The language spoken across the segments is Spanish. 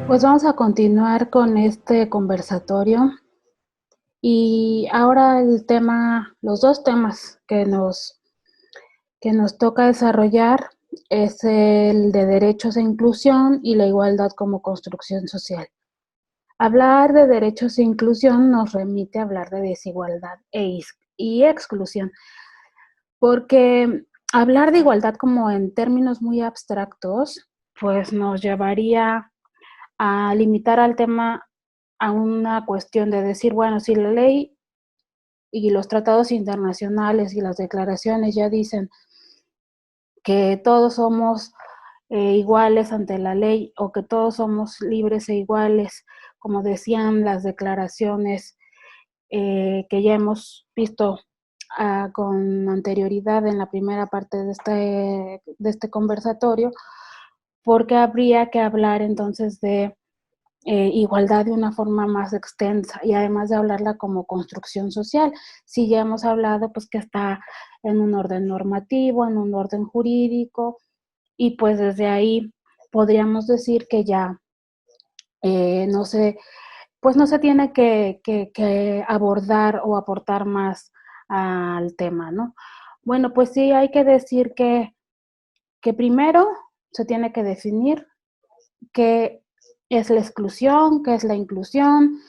Pues vamos a continuar con este conversatorio y ahora los 2 temas que nos toca desarrollar es el de derechos e inclusión y la igualdad como construcción social. Hablar de derechos e inclusión nos remite a hablar de desigualdad y exclusión, porque hablar de igualdad como en términos muy abstractos, pues nos llevaría a limitar al tema a una cuestión de decir, bueno, si la ley y los tratados internacionales y las declaraciones ya dicen que todos somos iguales ante la ley o que todos somos libres e iguales, como decían las declaraciones que ya hemos visto con anterioridad en la primera parte de este conversatorio, porque habría que hablar entonces de igualdad de una forma más extensa y además de hablarla como construcción social. Si ya hemos hablado, pues que está en un orden normativo, en un orden jurídico, y pues desde ahí podríamos decir que ya no se, pues no se tiene que abordar o aportar más al tema, ¿no? Bueno, pues sí hay que decir que primero se tiene que definir qué es la exclusión, qué es la inclusión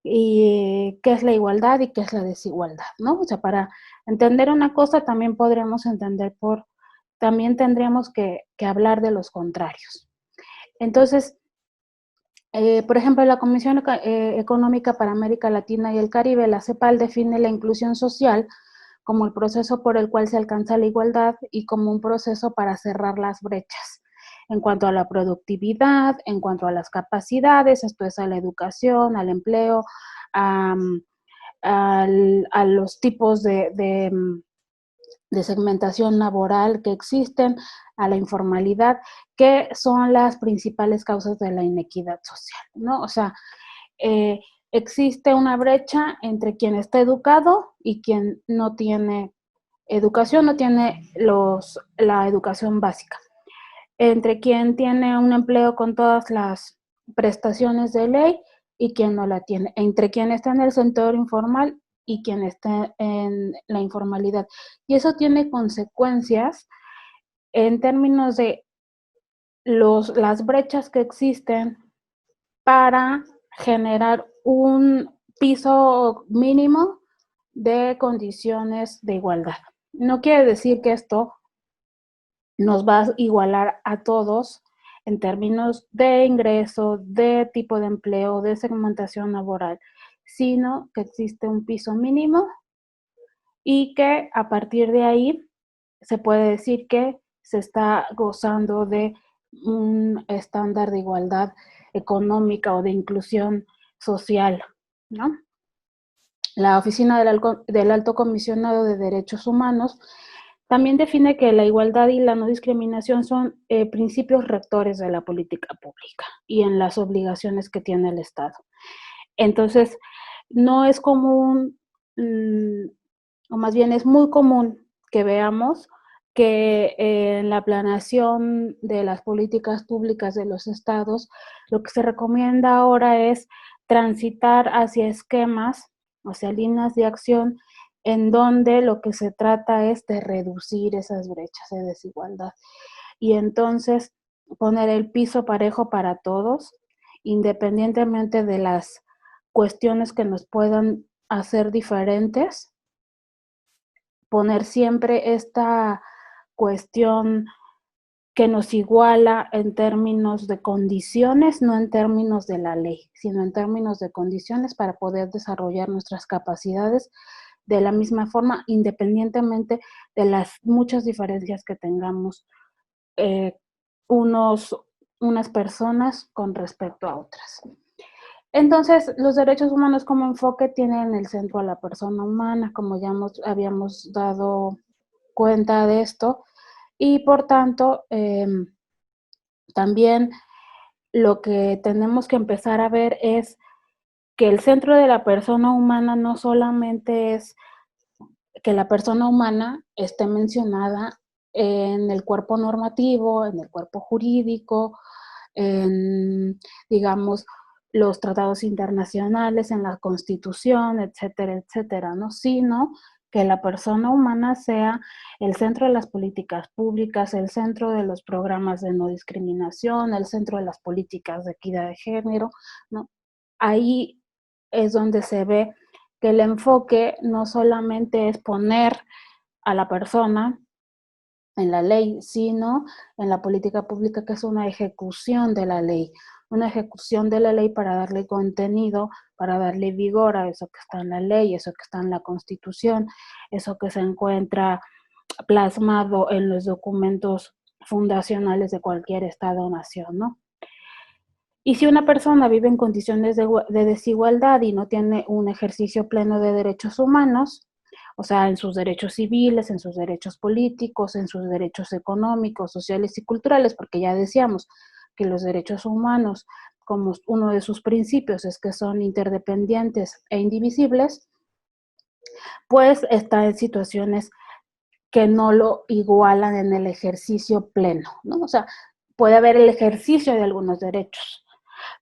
y qué es la igualdad y qué es la desigualdad, ¿no? O sea, para entender una cosa también podremos entender también tendríamos que hablar de los contrarios. Entonces, por ejemplo, la Comisión Económica para América Latina y el Caribe, la CEPAL, define la inclusión social como el proceso por el cual se alcanza la igualdad y como un proceso para cerrar las brechas en cuanto a la productividad, en cuanto a las capacidades, esto es a la educación, al empleo, a, a los tipos de segmentación laboral que existen, a la informalidad, que son las principales causas de la inequidad social, ¿no? O sea, eh, existe una brecha entre quien está educado y quien no tiene educación, no tiene la educación básica, entre quien tiene un empleo con todas las prestaciones de ley y quien no la tiene, entre quien está en el sector informal y quien está en la informalidad. Y eso tiene consecuencias en términos de las brechas que existen para generar un piso mínimo de condiciones de igualdad. No quiere decir que esto nos va a igualar a todos en términos de ingreso, de tipo de empleo, de segmentación laboral, sino que existe un piso mínimo y que a partir de ahí se puede decir que se está gozando de un estándar de igualdad económica o de inclusión social, ¿no? La Oficina del Alto Comisionado de Derechos Humanos también define que la igualdad y la no discriminación son principios rectores de la política pública y en las obligaciones que tiene el Estado. Entonces, no es común, o más bien es muy común que veamos que en la planeación de las políticas públicas de los estados, lo que se recomienda ahora es transitar hacia esquemas, hacia líneas de acción en donde lo que se trata es de reducir esas brechas de desigualdad. Y entonces poner el piso parejo para todos, independientemente de las cuestiones que nos puedan hacer diferentes, poner siempre esta cuestión que nos iguala en términos de condiciones, no en términos de la ley, sino en términos de condiciones para poder desarrollar nuestras capacidades de la misma forma, independientemente de las muchas diferencias que tengamos eh, unos, unas personas con respecto a otras. Entonces, los derechos humanos como enfoque tienen en el centro a la persona humana, como ya habíamos dado cuenta de esto, y por tanto, también lo que tenemos que empezar a ver es que el centro de la persona humana no solamente es que la persona humana esté mencionada en el cuerpo normativo, en el cuerpo jurídico, en, digamos, los tratados internacionales, en la Constitución, etcétera, etcétera, ¿no? Sino que la persona humana sea el centro de las políticas públicas, el centro de los programas de no discriminación, el centro de las políticas de equidad de género, ¿no? Ahí es donde se ve que el enfoque no solamente es poner a la persona en la ley, sino en la política pública, que es una ejecución de la ley para darle contenido, para darle vigor a eso que está en la ley, eso que está en la Constitución, eso que se encuentra plasmado en los documentos fundacionales de cualquier estado o nación, ¿no? Y si una persona vive en condiciones de desigualdad y no tiene un ejercicio pleno de derechos humanos, o sea, en sus derechos civiles, en sus derechos políticos, en sus derechos económicos, sociales y culturales, porque ya decíamos que los derechos humanos, como uno de sus principios es que son interdependientes e indivisibles, pues está en situaciones que no lo igualan en el ejercicio pleno, ¿no? O sea, puede haber el ejercicio de algunos derechos,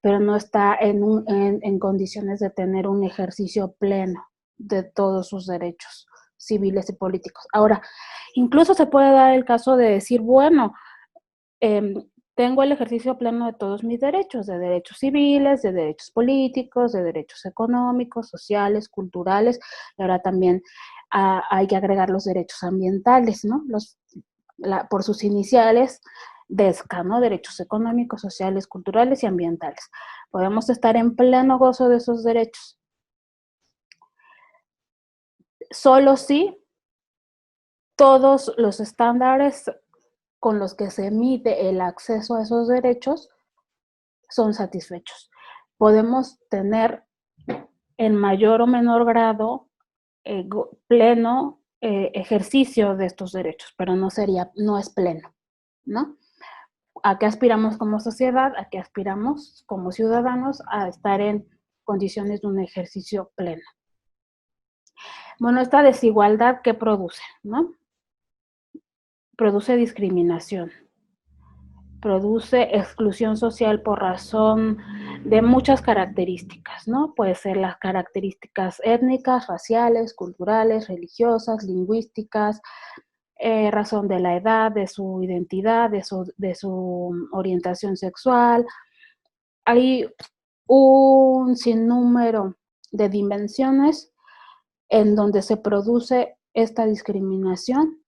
pero no está en condiciones de tener un ejercicio pleno de todos sus derechos civiles y políticos. Ahora, incluso se puede dar el caso de decir, bueno, tengo el ejercicio pleno de todos mis derechos, de derechos civiles, de derechos políticos, de derechos económicos, sociales, culturales, y ahora también hay que agregar los derechos ambientales, ¿no? Por sus iniciales, DESCA, ¿no? Derechos económicos, sociales, culturales y ambientales. Podemos estar en pleno gozo de esos derechos. Solo si todos los estándares con los que se mide el acceso a esos derechos son satisfechos. Podemos tener en mayor o menor grado pleno ejercicio de estos derechos, pero no es pleno, ¿no? ¿A qué aspiramos como sociedad? ¿A qué aspiramos como ciudadanos? A estar en condiciones de un ejercicio pleno. Bueno, esta desigualdad, ¿qué produce? ¿No? Produce discriminación, produce exclusión social por razón de muchas características, ¿no? Puede ser las características étnicas, raciales, culturales, religiosas, lingüísticas, razón de la edad, de su identidad, de su orientación sexual. Hay un sinnúmero de dimensiones en donde se produce esta discriminación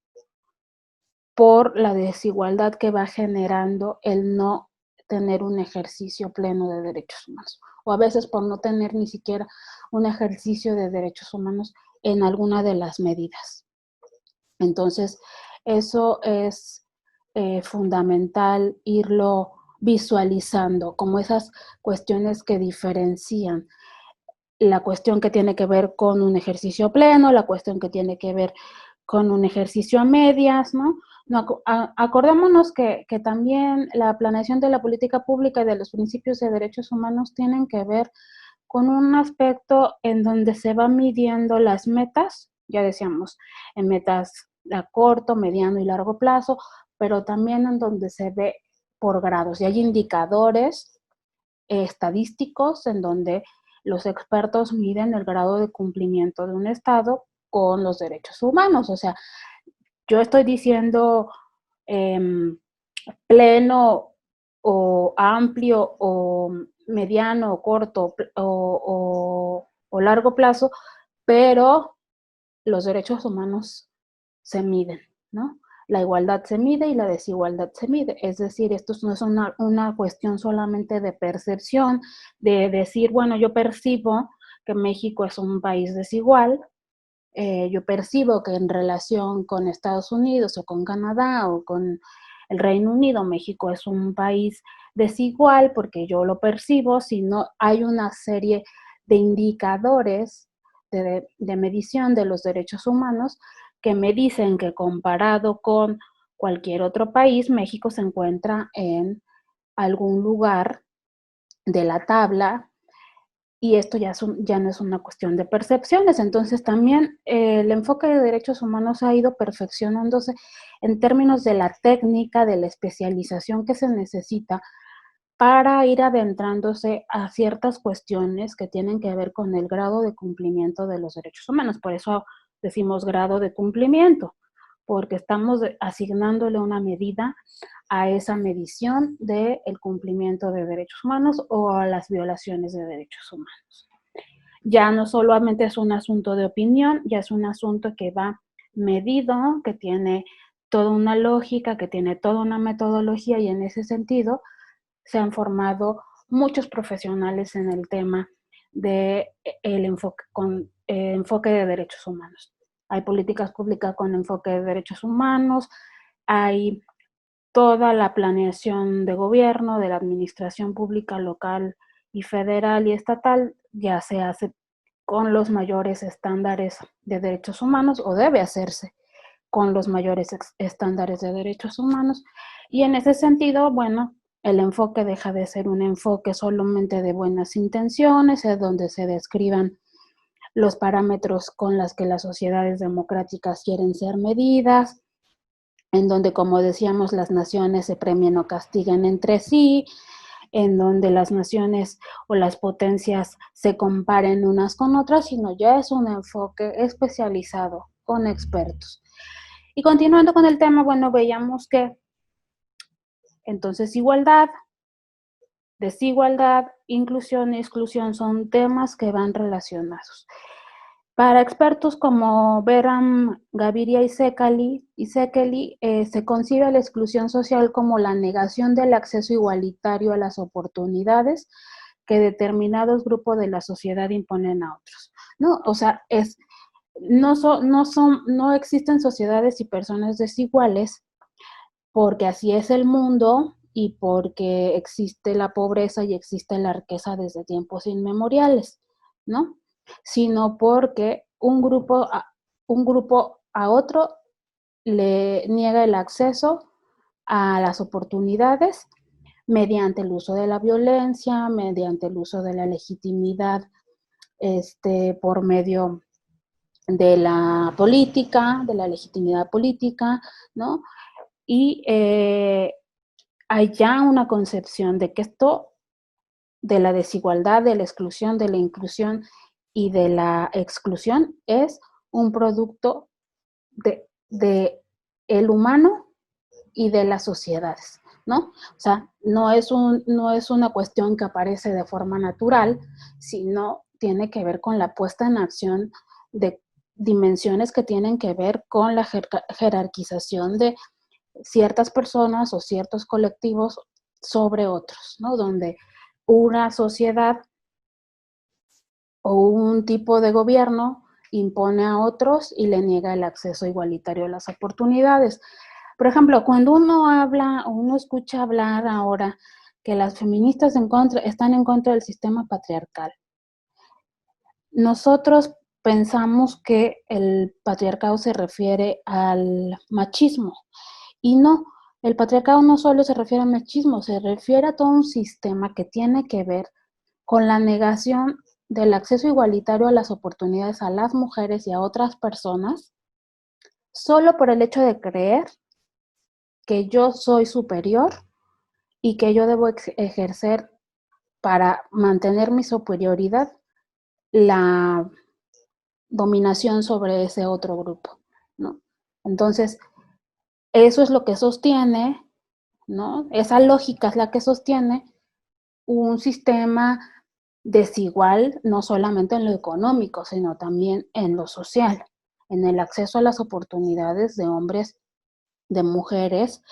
por la desigualdad que va generando el no tener un ejercicio pleno de derechos humanos, o a veces por no tener ni siquiera un ejercicio de derechos humanos en alguna de las medidas. Entonces, eso es fundamental irlo visualizando, como esas cuestiones que diferencian la cuestión que tiene que ver con un ejercicio pleno, la cuestión que tiene que ver con un ejercicio a medias, ¿no? Acordémonos que también la planeación de la política pública y de los principios de derechos humanos tienen que ver con un aspecto en donde se va midiendo las metas, ya decíamos, en metas a corto, mediano y largo plazo, pero también en donde se ve por grados y hay indicadores estadísticos en donde los expertos miden el grado de cumplimiento de un Estado con los derechos humanos. O sea, yo estoy diciendo pleno o amplio o mediano o corto o largo plazo, pero los derechos humanos se miden, ¿no? La igualdad se mide y la desigualdad se mide. Es decir, esto no es una cuestión solamente de percepción, de decir, bueno, yo percibo que México es un país desigual, yo percibo que en relación con Estados Unidos o con Canadá o con el Reino Unido, México es un país desigual porque yo lo percibo, sino hay una serie de indicadores de medición de los derechos humanos que me dicen que comparado con cualquier otro país, México se encuentra en algún lugar de la tabla y esto ya no es una cuestión de percepciones. Entonces también el enfoque de derechos humanos ha ido perfeccionándose en términos de la técnica, de la especialización que se necesita para ir adentrándose a ciertas cuestiones que tienen que ver con el grado de cumplimiento de los derechos humanos. Por eso decimos grado de cumplimiento, porque estamos asignándole una medida a esa medición del cumplimiento de derechos humanos o a las violaciones de derechos humanos. Ya no solamente es un asunto de opinión, ya es un asunto que va medido, que tiene toda una lógica, que tiene toda una metodología, y en ese sentido se han formado muchos profesionales en el tema del enfoque de derechos humanos. Hay políticas públicas con enfoque de derechos humanos, hay toda la planeación de gobierno, de la administración pública local y federal y estatal, ya se hace con los mayores estándares de derechos humanos, o debe hacerse con los mayores estándares de derechos humanos. Y en ese sentido, bueno, el enfoque deja de ser un enfoque solamente de buenas intenciones, es donde se describan los parámetros con los que las sociedades democráticas quieren ser medidas, en donde, como decíamos, las naciones se premien o castiguen entre sí, en donde las naciones o las potencias se comparen unas con otras, sino ya es un enfoque especializado con expertos. Y continuando con el tema, bueno, veíamos que entonces igualdad, desigualdad, inclusión y exclusión son temas que van relacionados. Para expertos como Behram, Gaviria y Szekely, se concibe la exclusión social como la negación del acceso igualitario a las oportunidades que determinados grupos de la sociedad imponen a otros, ¿no? O sea, no existen sociedades y personas desiguales porque así es el mundo y porque existe la pobreza y existe la riqueza desde tiempos inmemoriales, ¿no? Sino porque un grupo a otro le niega el acceso a las oportunidades mediante el uso de la violencia, mediante el uso de la legitimidad, por medio de la política, de la legitimidad política, ¿no? Y hay ya una concepción de que esto, de la desigualdad, de la exclusión, de la inclusión y de la exclusión, es un producto de el humano y de las sociedades, ¿no? O sea, no es una cuestión que aparece de forma natural, sino tiene que ver con la puesta en acción de dimensiones que tienen que ver con la jerarquización de ciertas personas o ciertos colectivos sobre otros, ¿no? Donde una sociedad o un tipo de gobierno impone a otros y le niega el acceso igualitario a las oportunidades. Por ejemplo, cuando uno habla o uno escucha hablar ahora que las feministas están en contra del sistema patriarcal, nosotros pensamos que el patriarcado se refiere al machismo, y no, el patriarcado no solo se refiere al machismo, se refiere a todo un sistema que tiene que ver con la negación del acceso igualitario a las oportunidades a las mujeres y a otras personas, solo por el hecho de creer que yo soy superior y que yo debo ejercer para mantener mi superioridad la dominación sobre ese otro grupo, ¿no? Entonces, eso es lo que sostiene, ¿no? Esa lógica es la que sostiene un sistema desigual, no solamente en lo económico, sino también en lo social, en el acceso a las oportunidades de hombres, de mujeres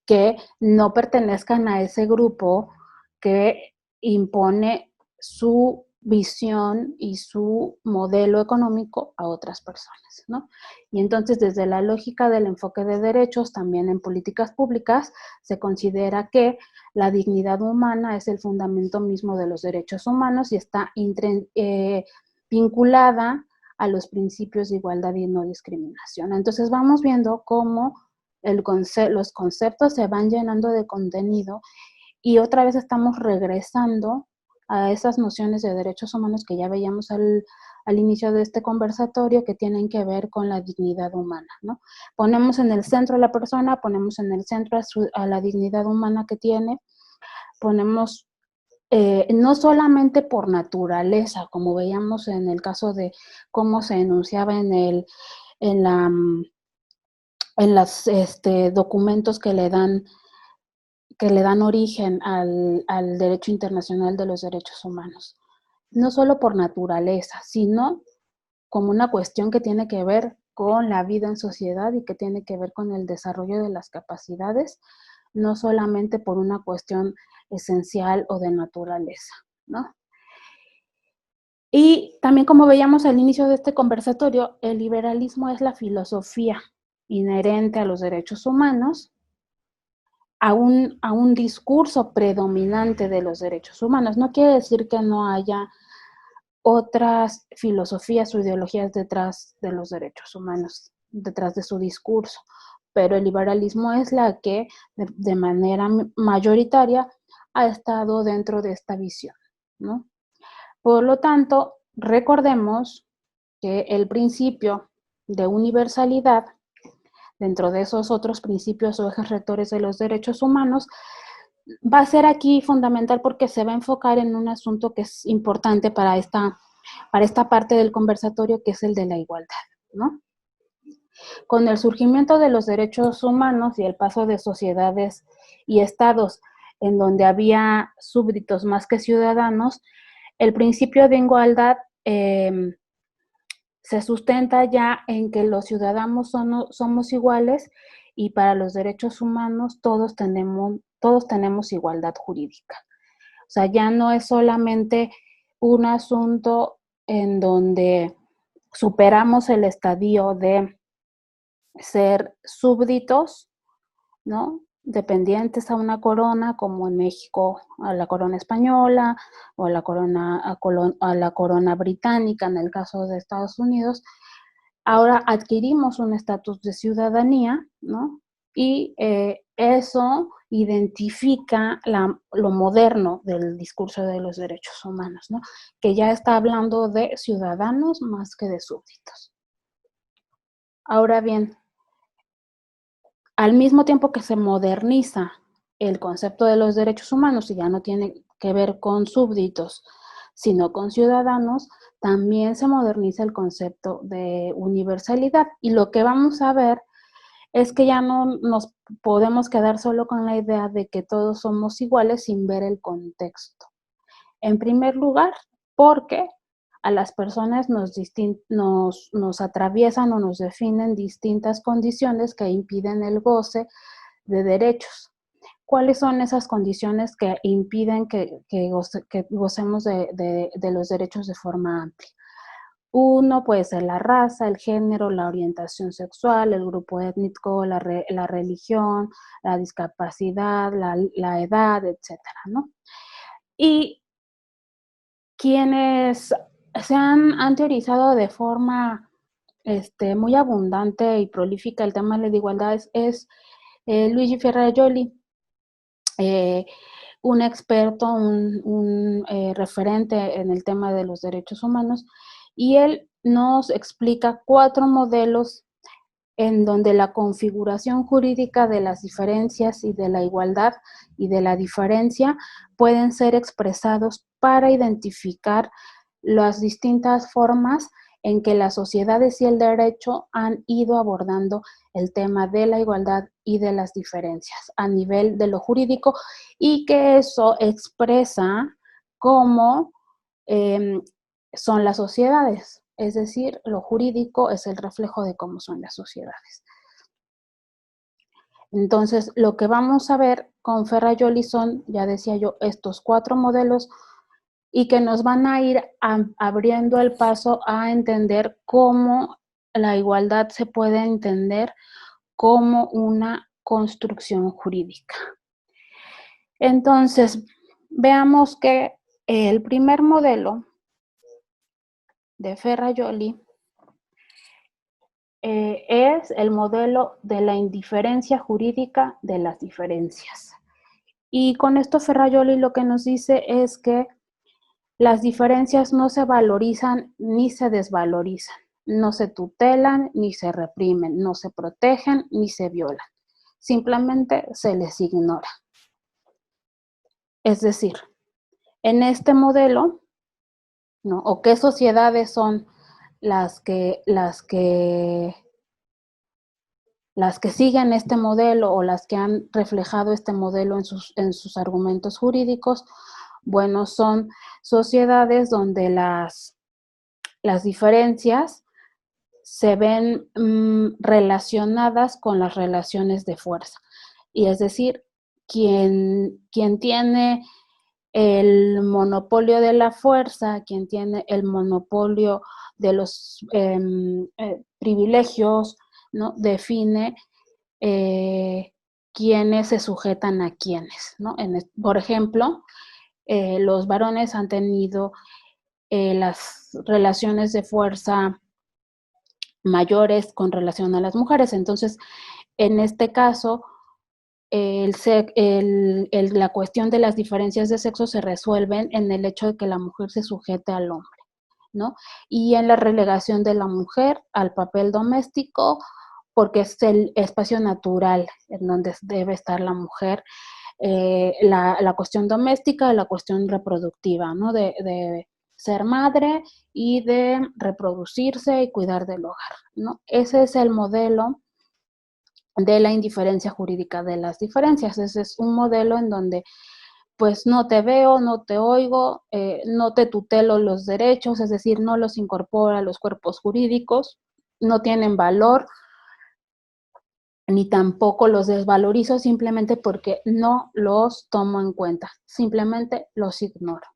que no pertenezcan a ese grupo que impone su visión y su modelo económico a otras personas, ¿no? Y entonces, desde la lógica del enfoque de derechos, también en políticas públicas, se considera que la dignidad humana es el fundamento mismo de los derechos humanos y está vinculada a los principios de igualdad y no discriminación. Entonces, vamos viendo cómo los conceptos se van llenando de contenido y otra vez estamos regresando a esas nociones de derechos humanos que ya veíamos al inicio de este conversatorio, que tienen que ver con la dignidad humana, ¿no? Ponemos en el centro a la persona, ponemos en el centro a la dignidad humana que tiene, ponemos no solamente por naturaleza, como veíamos en el caso de cómo se enunciaba en la, en los documentos que le dan origen al derecho internacional de los derechos humanos. No solo por naturaleza, sino como una cuestión que tiene que ver con la vida en sociedad y que tiene que ver con el desarrollo de las capacidades, no solamente por una cuestión esencial o de naturaleza, ¿no? Y también, como veíamos al inicio de este conversatorio, el liberalismo es la filosofía inherente a los derechos humanos, a un discurso predominante de los derechos humanos. No quiere decir que no haya otras filosofías o ideologías detrás de los derechos humanos, detrás de su discurso, pero el liberalismo es la que de manera mayoritaria ha estado dentro de esta visión, ¿no? Por lo tanto, recordemos que el principio de universalidad, dentro de esos otros principios o ejes rectores de los derechos humanos, va a ser aquí fundamental porque se va a enfocar en un asunto que es importante para esta parte del conversatorio, que es el de la igualdad, ¿no? Con el surgimiento de los derechos humanos y el paso de sociedades y estados en donde había súbditos más que ciudadanos, el principio de igualdad se sustenta ya en que los ciudadanos somos iguales y para los derechos humanos todos tenemos igualdad jurídica. O sea, ya no es solamente un asunto en donde superamos el estadio de ser súbditos, ¿no? Dependientes a una corona, como en México a la corona española o a la corona británica en el caso de Estados Unidos. Ahora adquirimos un estatus de ciudadanía, ¿no? Y eso identifica lo moderno del discurso de los derechos humanos, ¿no? Que ya está hablando de ciudadanos más que de súbditos. Ahora bien, al mismo tiempo que se moderniza el concepto de los derechos humanos y ya no tiene que ver con súbditos, sino con ciudadanos, también se moderniza el concepto de universalidad. Y lo que vamos a ver es que ya no nos podemos quedar solo con la idea de que todos somos iguales sin ver el contexto. En primer lugar, porque a las personas nos atraviesan o nos definen distintas condiciones que impiden el goce de derechos. ¿Cuáles son esas condiciones que impiden que gocemos de los derechos de forma amplia? Uno puede ser la raza, el género, la orientación sexual, el grupo étnico, la religión, la discapacidad, la edad, etcétera, ¿no? Y quienes se han teorizado de forma muy abundante y prolífica el tema de la igualdad es Luigi Ferrajoli, un experto, un referente en el tema de los derechos humanos, y él nos explica 4 modelos en donde la configuración jurídica de las diferencias y de la igualdad y de la diferencia pueden ser expresados para identificar las distintas formas en que las sociedades y el derecho han ido abordando el tema de la igualdad y de las diferencias a nivel de lo jurídico, y que eso expresa cómo son las sociedades. Es decir, lo jurídico es el reflejo de cómo son las sociedades. Entonces, lo que vamos a ver con Ferrajoli son, ya decía yo, estos 4 modelos y que nos van a ir abriendo el paso a entender cómo la igualdad se puede entender como una construcción jurídica. Entonces, veamos que el primer modelo de Ferrajoli es el modelo de la indiferencia jurídica de las diferencias. Y con esto Ferrajoli lo que nos dice es que las diferencias no se valorizan ni se desvalorizan, no se tutelan ni se reprimen, no se protegen ni se violan, simplemente se les ignora. Es decir, en este modelo, ¿no? O qué sociedades son las que, las que, las que siguen este modelo o las que han reflejado este modelo en sus argumentos jurídicos. Bueno, son sociedades donde las diferencias se ven relacionadas con las relaciones de fuerza. Y es decir, quien tiene el monopolio de la fuerza, quien tiene el monopolio de los privilegios, ¿no? Define quiénes se sujetan a quiénes, ¿no? Por ejemplo, los varones han tenido las relaciones de fuerza mayores con relación a las mujeres. Entonces, en este caso, la cuestión de las diferencias de sexo se resuelven en el hecho de que la mujer se sujete al hombre, ¿no? Y en la relegación de la mujer al papel doméstico, porque es el espacio natural en donde debe estar la mujer, la cuestión doméstica, la cuestión reproductiva, ¿no? De ser madre y de reproducirse y cuidar del hogar, ¿no? Ese es el modelo de la indiferencia jurídica de las diferencias. Ese es un modelo en donde pues no te veo, no te oigo, no te tutelo los derechos, es decir, no los incorpora a los cuerpos jurídicos, no tienen valor, ni tampoco los desvalorizo simplemente porque no los tomo en cuenta, simplemente los ignoro.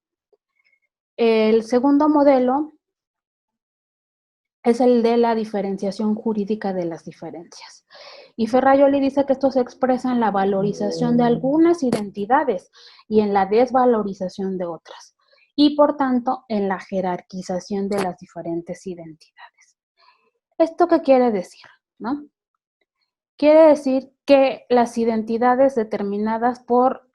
El segundo modelo es el de la diferenciación jurídica de las diferencias. Y Ferrajoli dice que esto se expresa en la valorización de algunas identidades y en la desvalorización de otras, y por tanto en la jerarquización de las diferentes identidades. ¿Esto qué quiere decir? ¿No? Quiere decir que las identidades determinadas por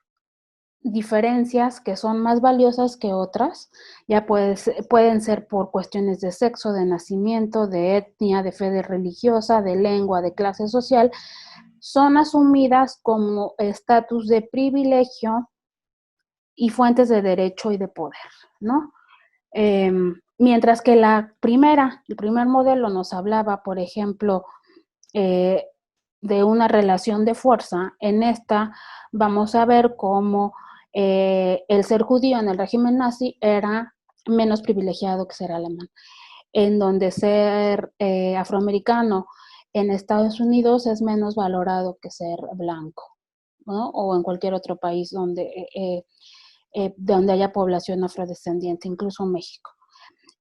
diferencias que son más valiosas que otras, ya pueden ser por cuestiones de sexo, de nacimiento, de etnia, de fe religiosa, de lengua, de clase social, son asumidas como estatus de privilegio y fuentes de derecho y de poder, ¿no? Mientras que el primer modelo nos hablaba, por ejemplo, de una relación de fuerza, en esta vamos a ver cómo el ser judío en el régimen nazi era menos privilegiado que ser alemán, en donde ser afroamericano en Estados Unidos es menos valorado que ser blanco, ¿no? O en cualquier otro país donde haya población afrodescendiente, incluso México,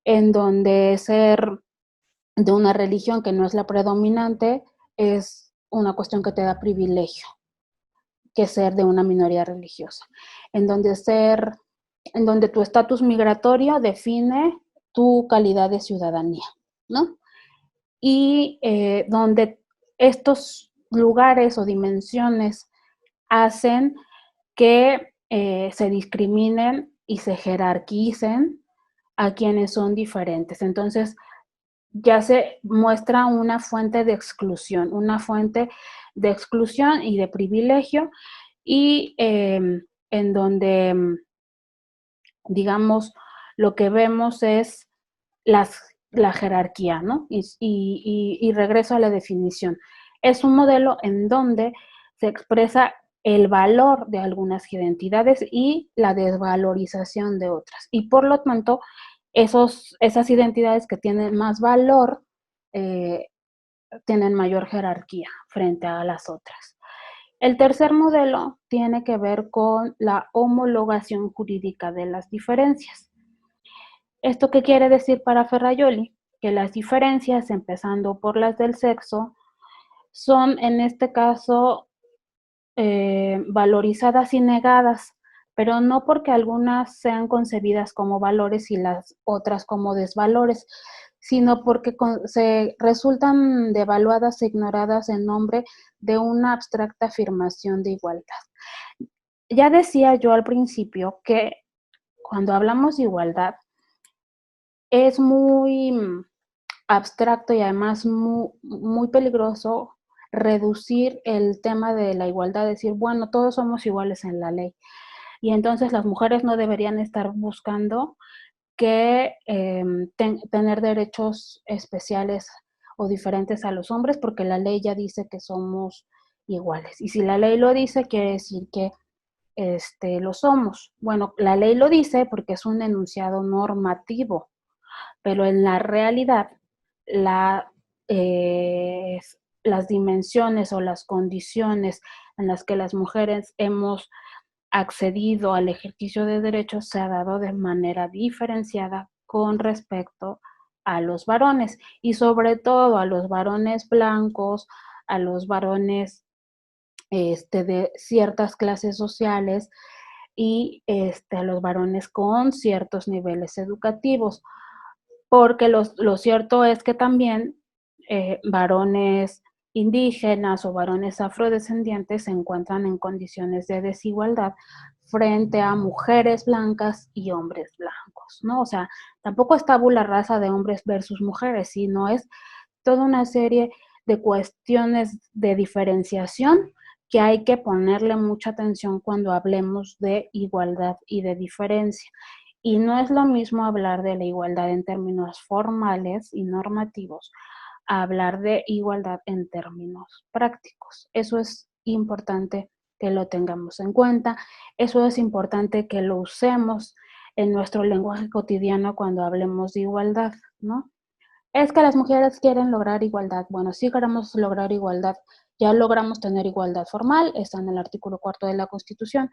en donde ser de una religión que no es la predominante es una cuestión que te da privilegio que ser de una minoría religiosa, en donde tu estatus migratorio define tu calidad de ciudadanía, ¿no? Y donde estos lugares o dimensiones hacen que se discriminen y se jerarquicen a quienes son diferentes. Entonces, ya se muestra una fuente de exclusión y de privilegio, y en donde, digamos, lo que vemos es la jerarquía, ¿no? Y regreso a la definición. Es un modelo en donde se expresa el valor de algunas identidades y la desvalorización de otras. Y por lo tanto, esas identidades que tienen más valor eh, tienen mayor jerarquía frente a las otras. El tercer modelo tiene que ver con la homologación jurídica de las diferencias. ¿Esto qué quiere decir para Ferrajoli? Que las diferencias, empezando por las del sexo, son en este caso valorizadas y negadas, pero no porque algunas sean concebidas como valores y las otras como desvalores, sino porque se resultan devaluadas e ignoradas en nombre de una abstracta afirmación de igualdad. Ya decía yo al principio que cuando hablamos de igualdad es muy abstracto y además muy peligroso reducir el tema de la igualdad, decir, bueno, todos somos iguales en la ley. Y entonces las mujeres no deberían estar buscando que tener derechos especiales o diferentes a los hombres, porque la ley ya dice que somos iguales. Y si la ley lo dice, quiere decir que lo somos. Bueno, la ley lo dice porque es un enunciado normativo, pero en la realidad la, eh, las dimensiones o las condiciones en las que las mujeres hemos accedido al ejercicio de derechos se ha dado de manera diferenciada con respecto a los varones y sobre todo a los varones blancos, a los varones de ciertas clases sociales y a los varones con ciertos niveles educativos, porque lo cierto es que también varones indígenas o varones afrodescendientes se encuentran en condiciones de desigualdad frente a mujeres blancas y hombres blancos, ¿no? O sea, tampoco es tabula rasa de hombres versus mujeres, sino es toda una serie de cuestiones de diferenciación que hay que ponerle mucha atención cuando hablemos de igualdad y de diferencia. Y no es lo mismo hablar de la igualdad en términos formales y normativos a hablar de igualdad en términos prácticos. Eso es importante que lo tengamos en cuenta. Eso es importante que lo usemos en nuestro lenguaje cotidiano cuando hablemos de igualdad, ¿no? Es que las mujeres quieren lograr igualdad. Bueno, sí queremos lograr igualdad. Ya logramos tener igualdad formal, está en el artículo 4 de la Constitución,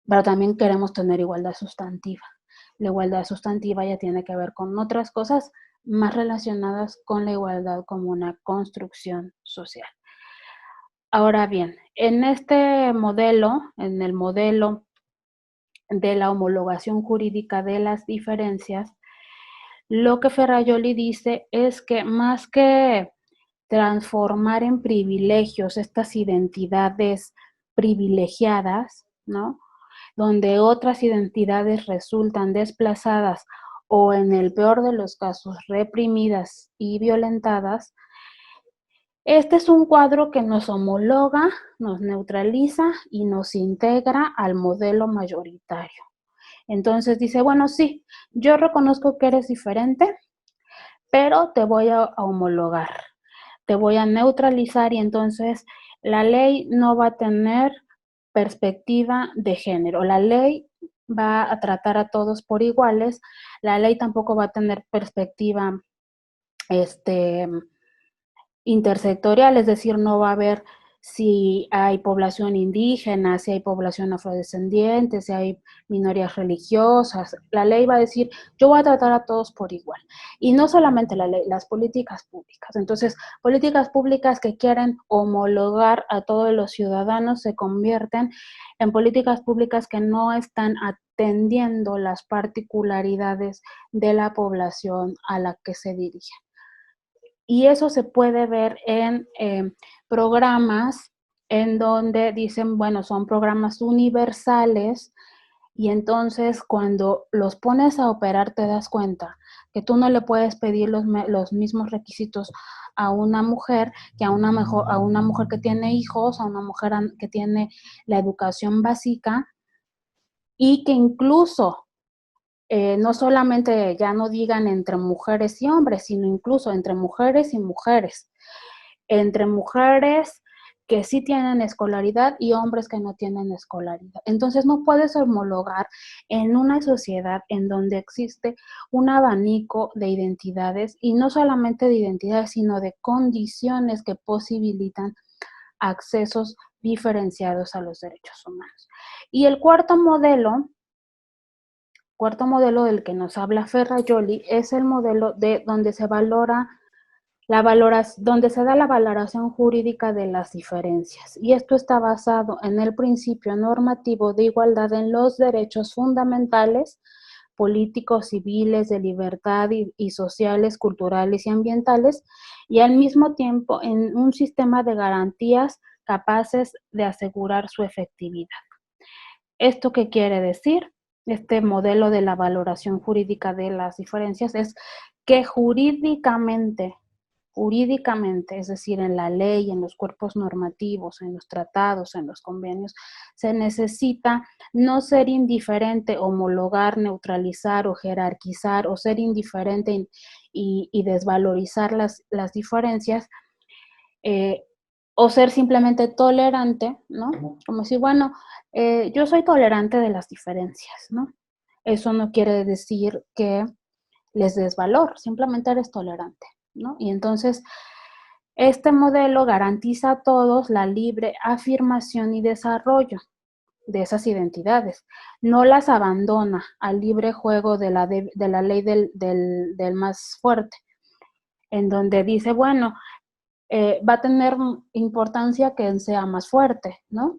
pero también queremos tener igualdad sustantiva. La igualdad sustantiva ya tiene que ver con otras cosas más relacionadas con la igualdad como una construcción social. Ahora bien, en este modelo, en el modelo de la homologación jurídica de las diferencias, lo que Ferrajoli dice es que más que transformar en privilegios estas identidades privilegiadas, ¿no? Donde otras identidades resultan desplazadas o en el peor de los casos reprimidas y violentadas, este es un cuadro que nos homologa, nos neutraliza y nos integra al modelo mayoritario. Entonces dice, bueno, sí, yo reconozco que eres diferente, pero te voy a homologar, te voy a neutralizar y entonces la ley no va a tener perspectiva de género. La ley va a tratar a todos por iguales, la ley tampoco va a tener perspectiva este, intersectorial, es decir, no va a haber si hay población indígena, si hay población afrodescendiente, si hay minorías religiosas. La ley va a decir, yo voy a tratar a todos por igual. Y no solamente la ley, las políticas públicas. Entonces, políticas públicas que quieren homologar a todos los ciudadanos se convierten en políticas públicas que no están atendiendo las particularidades de la población a la que se dirigen. Y eso se puede ver en programas en donde dicen, bueno, son programas universales y entonces cuando los pones a operar te das cuenta que tú no le puedes pedir los mismos requisitos a una mujer que a una mujer que tiene hijos, a una mujer que tiene la educación básica y que incluso no solamente ya no digan entre mujeres y hombres, sino incluso entre mujeres y mujeres, entre mujeres que sí tienen escolaridad y hombres que no tienen escolaridad. Entonces no puedes homologar en una sociedad en donde existe un abanico de identidades y no solamente de identidades, sino de condiciones que posibilitan accesos diferenciados a los derechos humanos. Y el cuarto modelo del que nos habla Ferrajoli es el modelo de donde se valora donde se da la valoración jurídica de las diferencias. Y esto está basado en el principio normativo de igualdad en los derechos fundamentales, políticos, civiles, de libertad y sociales, culturales y ambientales, y al mismo tiempo en un sistema de garantías capaces de asegurar su efectividad. ¿Esto qué quiere decir? Este modelo de la valoración jurídica de las diferencias es que jurídicamente jurídicamente, es decir, en la ley, en los cuerpos normativos, en los tratados, en los convenios, se necesita no ser indiferente, homologar, neutralizar o jerarquizar, o ser indiferente y desvalorizar las diferencias, o ser simplemente tolerante, ¿no? Como decir, bueno, yo soy tolerante de las diferencias, ¿no? Eso no quiere decir que les des valor, simplemente eres tolerante, ¿no? Y entonces, este modelo garantiza a todos la libre afirmación y desarrollo de esas identidades, no las abandona al libre juego de la ley del más fuerte, en donde dice, bueno, va a tener importancia que sea más fuerte, ¿no?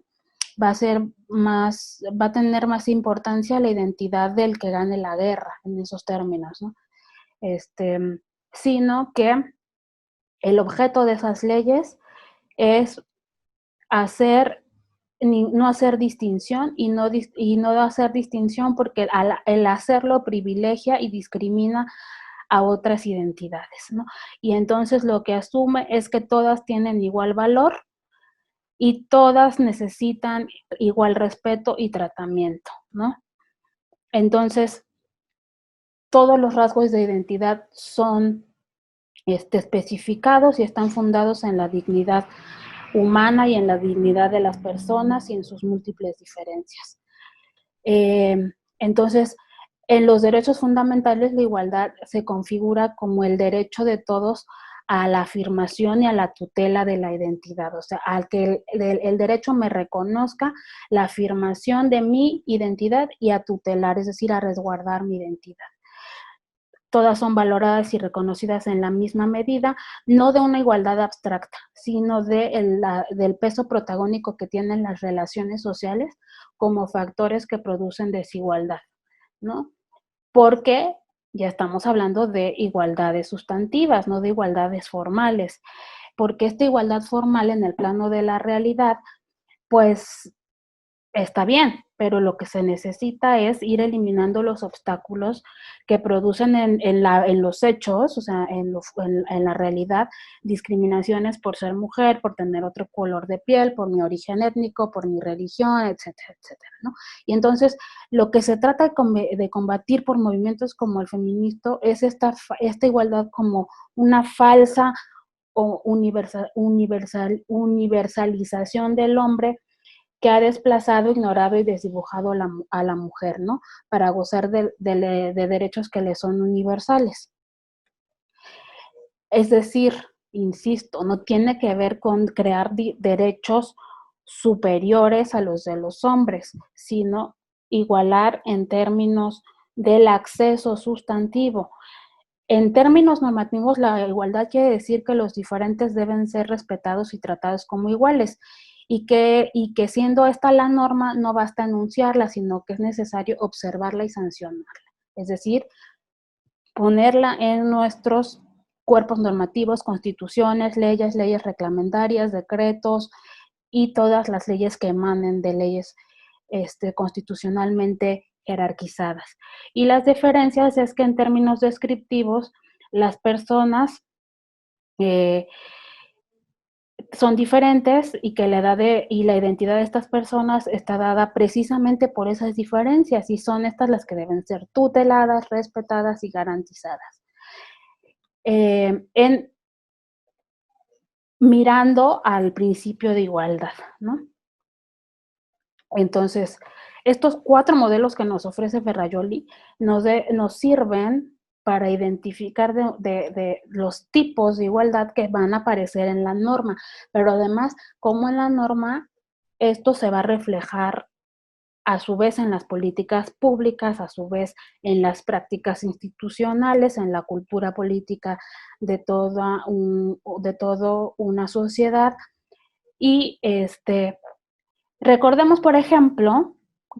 Va a tener más importancia la identidad del que gane la guerra, en esos términos, ¿no? Sino que el objeto de esas leyes es no hacer distinción y no hacer distinción porque el hacerlo privilegia y discrimina a otras identidades, ¿no? Y entonces lo que asume es que todas tienen igual valor y todas necesitan igual respeto y tratamiento, ¿no? Entonces, todos los rasgos de identidad son especificados y están fundados en la dignidad humana y en la dignidad de las personas y en sus múltiples diferencias. Entonces, en los derechos fundamentales, la igualdad se configura como el derecho de todos a la afirmación y a la tutela de la identidad, o sea, al que el derecho me reconozca la afirmación de mi identidad y a tutelar, es decir, a resguardar mi identidad. Todas son valoradas y reconocidas en la misma medida, no de una igualdad abstracta, sino del peso protagónico que tienen las relaciones sociales como factores que producen desigualdad, ¿no? Porque ya estamos hablando de igualdades sustantivas, no de igualdades formales, porque esta igualdad formal en el plano de la realidad, pues está bien, pero lo que se necesita es ir eliminando los obstáculos que producen en los hechos, o sea, en la realidad, discriminaciones por ser mujer, por tener otro color de piel, por mi origen étnico, por mi religión, etcétera, etcétera, ¿no? Y entonces, lo que se trata de combatir por movimientos como el feminista es esta igualdad como una falsa o universalización del hombre que ha desplazado, ignorado y desdibujado a la mujer, ¿no? Para gozar de derechos que le son universales. Es decir, insisto, no tiene que ver con crear derechos superiores a los de los hombres, sino igualar en términos del acceso sustantivo. En términos normativos, la igualdad quiere decir que los diferentes deben ser respetados y tratados como iguales, y que siendo esta la norma, no basta enunciarla, sino que es necesario observarla y sancionarla. Es decir, ponerla en nuestros cuerpos normativos, constituciones, leyes reglamentarias, decretos y todas las leyes que emanen de leyes constitucionalmente jerarquizadas. Y las diferencias es que en términos descriptivos, las personas son diferentes y que la edad y la identidad de estas personas está dada precisamente por esas diferencias y son estas las que deben ser tuteladas, respetadas y garantizadas. Mirando al principio de igualdad, ¿no? Entonces, estos 4 modelos que nos ofrece Ferrajoli nos sirven para identificar de los tipos de igualdad que van a aparecer en la norma, pero además, cómo en la norma esto se va a reflejar a su vez en las políticas públicas, a su vez en las prácticas institucionales, en la cultura política de toda una sociedad. Y recordemos, por ejemplo,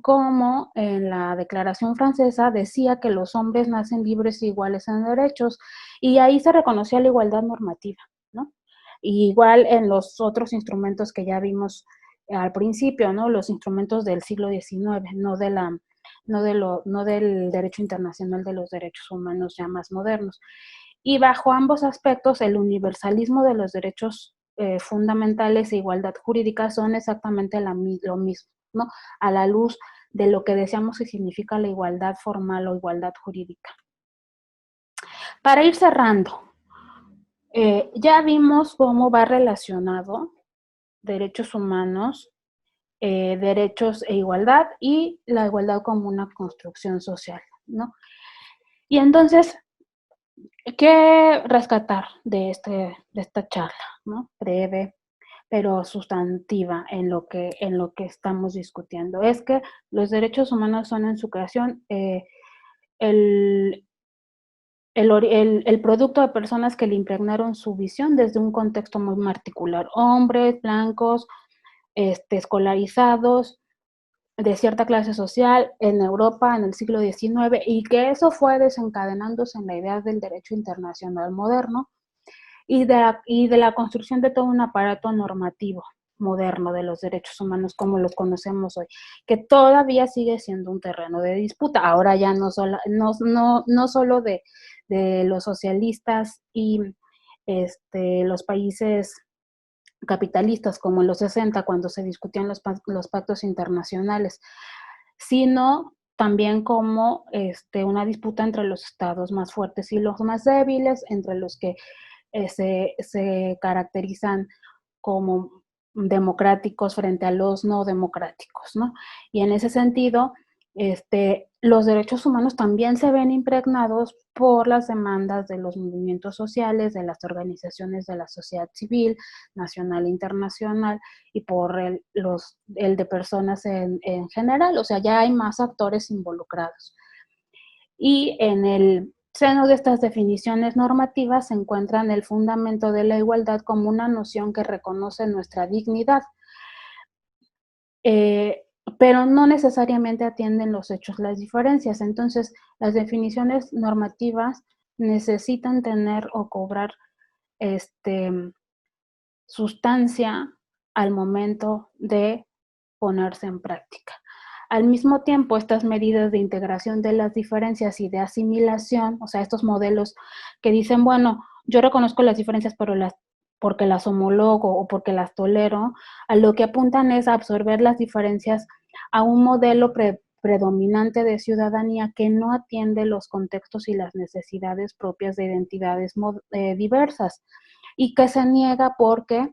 cómo en la Declaración Francesa decía que los hombres nacen libres e iguales en derechos, y ahí se reconocía la igualdad normativa, ¿no? Y igual en los otros instrumentos que ya vimos al principio, ¿no? Los instrumentos del siglo XIX, no del derecho internacional de los derechos humanos ya más modernos. Y bajo ambos aspectos, el universalismo de los derechos fundamentales e igualdad jurídica son exactamente lo mismo, ¿no? A la luz de lo que decíamos que significa la igualdad formal o igualdad jurídica. Para ir cerrando, ya vimos cómo va relacionado derechos humanos, derechos e igualdad, y la igualdad como una construcción social, ¿no? Y entonces, ¿qué rescatar de esta charla, ¿no? Breve, pero sustantiva en lo que estamos discutiendo? Es que los derechos humanos son en su creación el producto de personas que le impregnaron su visión desde un contexto muy particular. Hombres blancos, escolarizados, de cierta clase social en Europa en el siglo XIX, y que eso fue desencadenándose en la idea del derecho internacional moderno y de la construcción de todo un aparato normativo moderno de los derechos humanos como los conocemos hoy, que todavía sigue siendo un terreno de disputa. Ahora ya no solo de los socialistas y los países capitalistas como en los 60 cuando se discutían los pactos internacionales, sino también como una disputa entre los estados más fuertes y los más débiles, entre los que se caracterizan como democráticos frente a los no democráticos, ¿no? Y en ese sentido, los derechos humanos también se ven impregnados por las demandas de los movimientos sociales, de las organizaciones de la sociedad civil, nacional e internacional, y por el de personas en general, o sea, ya hay más actores involucrados. Y en el seno de estas definiciones normativas se encuentran el fundamento de la igualdad como una noción que reconoce nuestra dignidad, pero no necesariamente atienden los hechos, las diferencias. Entonces, las definiciones normativas necesitan tener o cobrar sustancia al momento de ponerse en práctica. Al mismo tiempo, estas medidas de integración de las diferencias y de asimilación, o sea, estos modelos que dicen, bueno, yo reconozco las diferencias, pero porque las homologo o porque las tolero, a lo que apuntan es a absorber las diferencias a un modelo predominante de ciudadanía que no atiende los contextos y las necesidades propias de identidades diversas, y que se niega porque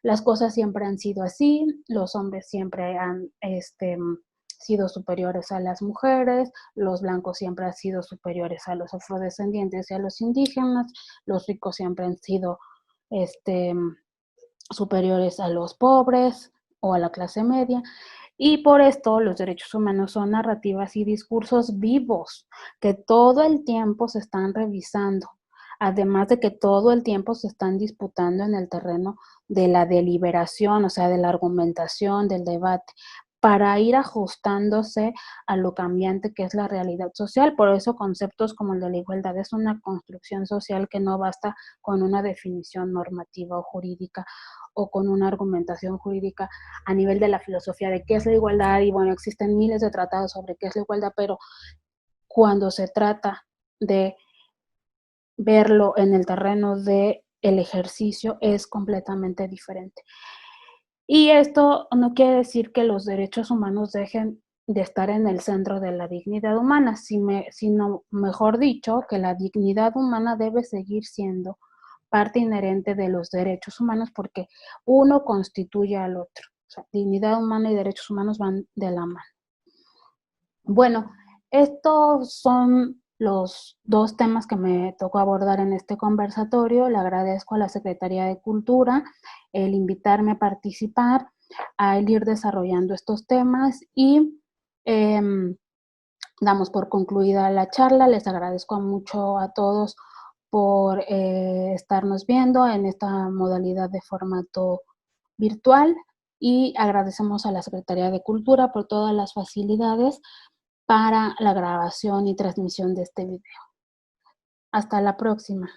las cosas siempre han sido así, los hombres siempre han sido superiores a las mujeres, los blancos siempre han sido superiores a los afrodescendientes y a los indígenas, los ricos siempre han sido superiores a los pobres o a la clase media. Y por esto los derechos humanos son narrativas y discursos vivos que todo el tiempo se están revisando, además de que todo el tiempo se están disputando en el terreno de la deliberación, o sea, de la argumentación, del debate, para ir ajustándose a lo cambiante que es la realidad social. Por eso conceptos como el de la igualdad es una construcción social que no basta con una definición normativa o jurídica o con una argumentación jurídica a nivel de la filosofía de qué es la igualdad, y bueno, existen miles de tratados sobre qué es la igualdad, pero cuando se trata de verlo en el terreno del ejercicio es completamente diferente. Y esto no quiere decir que los derechos humanos dejen de estar en el centro de la dignidad humana, sino, mejor dicho, que la dignidad humana debe seguir siendo parte inherente de los derechos humanos porque uno constituye al otro. O sea, dignidad humana y derechos humanos van de la mano. Bueno, estos son los dos temas que me tocó abordar en este conversatorio. Le agradezco a la Secretaría de Cultura el invitarme a participar, a ir desarrollando estos temas, y damos por concluida la charla. Les agradezco mucho a todos por estarnos viendo en esta modalidad de formato virtual, y agradecemos a la Secretaría de Cultura por todas las facilidades para la grabación y transmisión de este video. Hasta la próxima.